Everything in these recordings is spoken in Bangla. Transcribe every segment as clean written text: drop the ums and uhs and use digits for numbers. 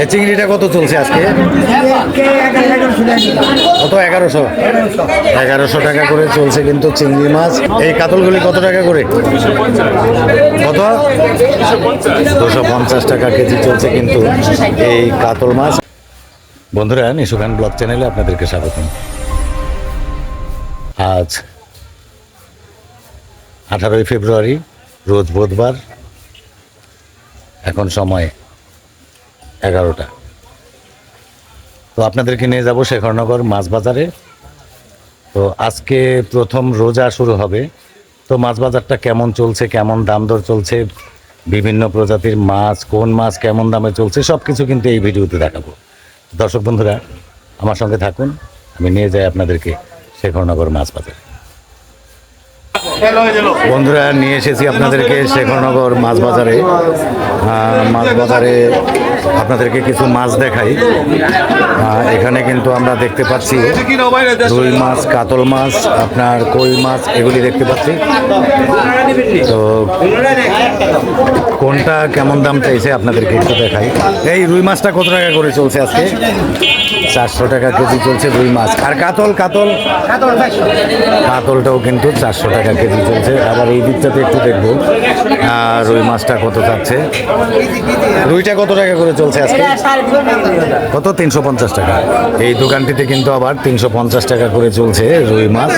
এই চিংড়িটা কত চলছে আজকে? কত? 1100 টাকা করে চলছে কিন্তু চিংড়ি মাছ। এই কাতলগুলি কত টাকা করে? কত? 250 টাকা কেজি চলছে কিন্তু এই কাতল মাছ। বন্ধুরা, নিশু খান ব্লগ চ্যানেলে আপনাদেরকে স্বাগতম। আজ 18 ফেব্রুয়ারি, রোজ বুধবার। এখন সময় 11টা। তো আপনাদেরকে নিয়ে যাব শেখরনগর মাছ বাজারে। তো আজকে প্রথম রোজা শুরু হবে। তো মাছ বাজারটা কেমন চলছে, কেমন দাম দর চলছে, বিভিন্ন প্রজাতির মাছ, কোন মাছ কেমন দামে চলছে, সব কিছু কিন্তু এই ভিডিওতে দেখাবো। দর্শক বন্ধুরা, আমার সঙ্গে থাকুন, আমি নিয়ে যাই আপনাদেরকে শেখরনগর মাছ বাজারে। বন্ধুরা, নিয়ে এসেছি আপনাদেরকে শেখরনগর মাছ বাজারে। আপনাদেরকে কিছু মাছ দেখাই। এখানে কিন্তু আমরা দেখতে পাচ্ছি রুই মাছ, কাতল মাছ, আপনার কই মাছ, এগুলি দেখতে পাচ্ছি। তো কোনটা কেমন দাম চাইছে আপনাদেরকে একটু দেখাই। এই রুই মাছটা কত টাকা করে চলছে আজকে? 400 টাকা কেজি চলছে রুই মাছ। আর কাতলটাও কিন্তু 400 টাকা কেজি চলছে। আবার এই দিকটাতে একটু দেখবো রুই মাছটা কত যাচ্ছে। রুইটা কত টাকা করে চলছে আজকে? কত? 350 টাকা। এই দোকানটিতে কিন্তু আবার 350 টাকা করে চলছে রুই মাছ।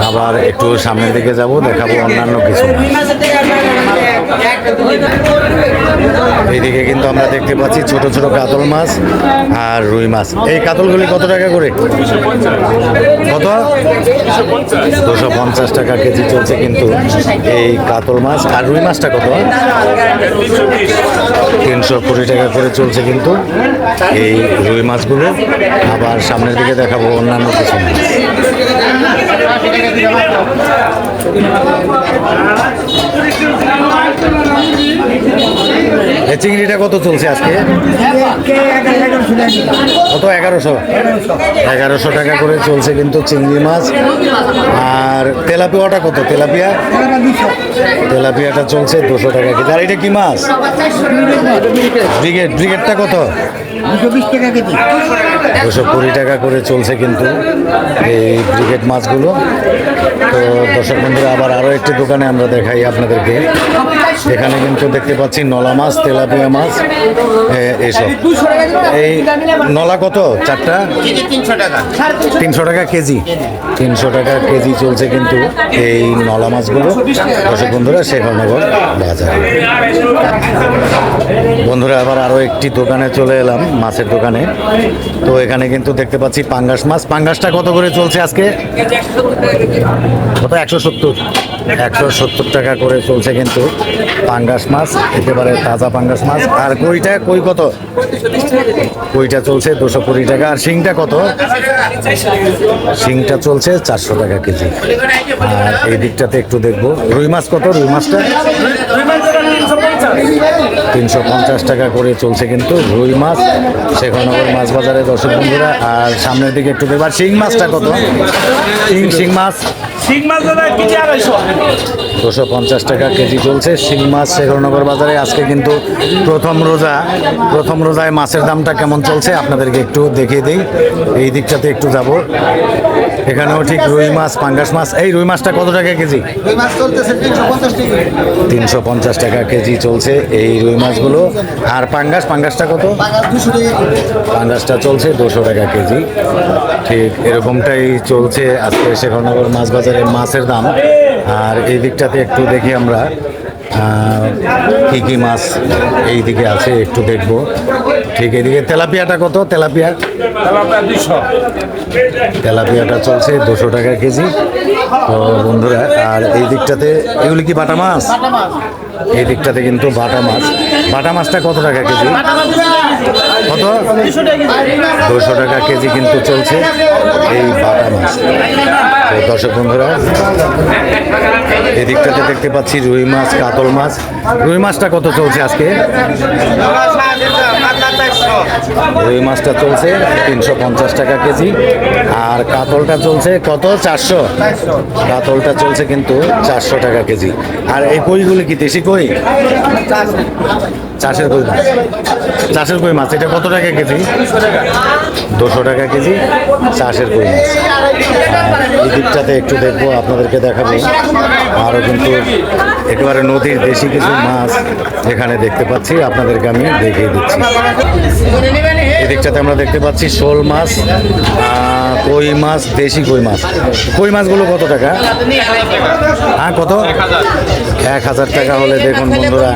আবার একটু সামনের দিকে যাব, দেখাবো অন্যান্য কিছু মাছ। এইদিকে কিন্তু আমরা দেখতে পাচ্ছি ছোট ছোট কাতল মাছ আর রুই মাছ। এই কাতলগুলি কত টাকা করে? কত? 250 টাকা কেজি চলছে কিন্তু এই কাতল মাছ। আর রুই মাছটা কত? 320 টাকা করে চলছে কিন্তু এই রুই মাছগুলো। আবার সামনের দিকে দেখাবো অন্যান্য কিছু মাছ। এই চিংড়িটা কত চলছে আজকে? কত? 1100 টাকা করে চলছে কিন্তু চিংড়ি মাছ। আর তেলাপিয়াটা কত? তেলাপিয়াটা চলছে 200 টাকা কেজি। আর এটা কি মাছ? ব্রিগেডটা কত? 220 টাকা করে চলছে কিন্তু এই ব্রিগেড মাছগুলো। তো দর্শক বন্ধুরা, আবার আরও একটি দোকানে আমরা দেখাই আপনাদেরকে। এখানে কিন্তু দেখতে পাচ্ছি নলা মাছ, তেলাপিয়া মাছ, এইসব। এই নলা কত চারটা? 300 টাকা কেজি। 300 টাকা কেজি চলছে কিন্তু এই নলা মাছগুলো। দর্শক বন্ধুরা, শেখরনগর বাজার। বন্ধুরা, আবার আরও একটি দোকানে চলে এলাম, মাছের দোকানে। তো এখানে কিন্তু দেখতে পাচ্ছি পাঙ্গাস মাছ। পাঙ্গাসটা কত করে চলছে আজকে? কত? 170 টাকা করে চলছে কিন্তু পাঙ্গাস মাছ, একেবারে তাজা পাঙ্গাস মাছ। আর কই কত? কইটা চলছে 220 টাকা। আর শিংটা কত? শিংটা চলছে 400 টাকা কেজি। আর এই দিকটাতে একটু দেখবো রুই মাছ কত? রুই মাছটা 350 টাকা করে চলছে কিন্তু রুই মাছ শেখরনগর মাছ বাজারে। দর্শক বন্ধুরা, আর সামনের দিকে একটু দেখবার শিং মাছটা কত? শিং মাছ 250 টাকা কেজি চলছে শিং মাছ শেখরনগর বাজারে। আজকে কিন্তু প্রথম রোজায় মাছের দামটা কেমন চলছে আপনাদেরকে একটু দেখিয়ে দিই। এই দিকটাতে একটু যাব। এখানেও ঠিক রুই মাছ, পাঙ্গাস মাছ। এই রুই মাছটা কত টাকা কেজি? 350 টাকা কেজি চলছে এই রুই মাছগুলো। আর পাঙ্গাসটা কত? পাঙ্গাসটা চলছে 200 টাকা কেজি। ঠিক এরকমটাই চলছে আজকে শেখরনগর মাছ বাজারে মাছের দাম। আর এই দিকটাতে একটু দেখি আমরা কি মাছ এই দিকে আছে একটু দেখবো। ঠিক এদিকে তেলাপিয়াটা কত? তেলাপিয়াটা চলছে 200 টাকা কেজি। তো বন্ধুরা, আর এই দিকটাতে এগুলি কি বাটা মাছ? এই দিকটাতে কিন্তু বাটা মাছটা কত টাকা কেজি? কত? 200 টাকা কেজি কিন্তু চলছে এই বাটা মাছ। তো দর্শক বন্ধুরা, এই দিকটাতে দেখতে পাচ্ছি রুই মাছ, কাতল মাছ। রুই মাছটা কত চলছে আজকে? রুই মাছটা চলছে 350 টাকা কেজি, আর কাতলটা চলছে কত 400, কাতলটা চলছে কিন্তু 400 টাকা কেজি। আর এই কইগুলি কি দেশি কই? চাষের কই মাছ, চাষের কই মাছ এটা কত টাকা কেজি? 200 টাকা কেজি চাষের কই মাছ। এই দিকটাতে একটু দেখবো, আপনাদেরকে দেখাবো। আরও কিন্তু একেবারে নদীর দেশি কিছু মাছ এখানে দেখতে পাচ্ছি, আপনাদেরকে আমি দেখিয়ে দিচ্ছি। এই দিকটাতে আমরা দেখতে পাচ্ছি শোল মাছ, কই মাছ, দেশি কই মাছ। কই মাছগুলো কত টাকা? হ্যাঁ কত? 1000 টাকা হলে দেখুন বন্ধুরা,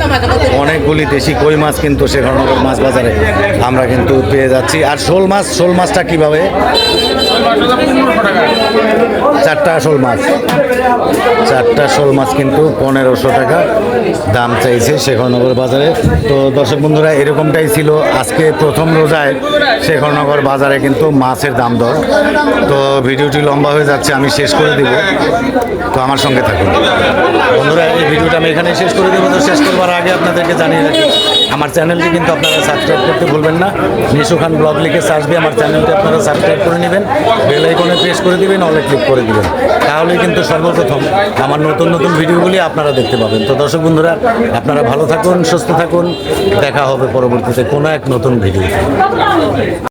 অনেকগুলি দেশি কই মাছ কিন্তু শেখরনগর মাছ বাজারে আমরা কিন্তু পেয়ে যাচ্ছি। আর শোল মাছ, শোল মাছটা কিভাবে? 4টা শোল মাছ, 4টা শোল মাছ কিন্তু 1500 টাকা দাম চাইছে শেখরনগর বাজারে। তো দর্শক বন্ধুরা, এরকমটাই ছিল আজকে প্রথম রোজায় শেখরনগর বাজারে কিন্তু মাছের দাম দর। তো ভিডিওটি লম্বা হয়ে যাচ্ছে, আমি শেষ করে দিব, তো আমার সঙ্গে থাকুন বন্ধুরা। এই ভিডিওটা আমি এখানে শেষ করে দেবো। তো শেষ করবার আগে আপনাদেরকে জানিয়ে রাখি, আমার চ্যানেলটি কিন্তু আপনারা সাবস্ক্রাইব করতে ভুলবেন না। নিশু খান ব্লগ লিখে সার্চ দিয়ে আমার চ্যানেলটি আপনারা সাবস্ক্রাইব করে নেবেন, বেল আইকনে প্রেস করে দিবেন, অলে ক্লিক করে দিবেন, তাহলেই কিন্তু সর্বপ্রথম আমার নতুন নতুন ভিডিওগুলি আপনারা দেখতে পাবেন। তো দর্শক বন্ধুরা, আপনারা ভালো থাকুন, সুস্থ থাকুন, দেখা হবে পরবর্তীতে কোনো এক নতুন ভিডিও।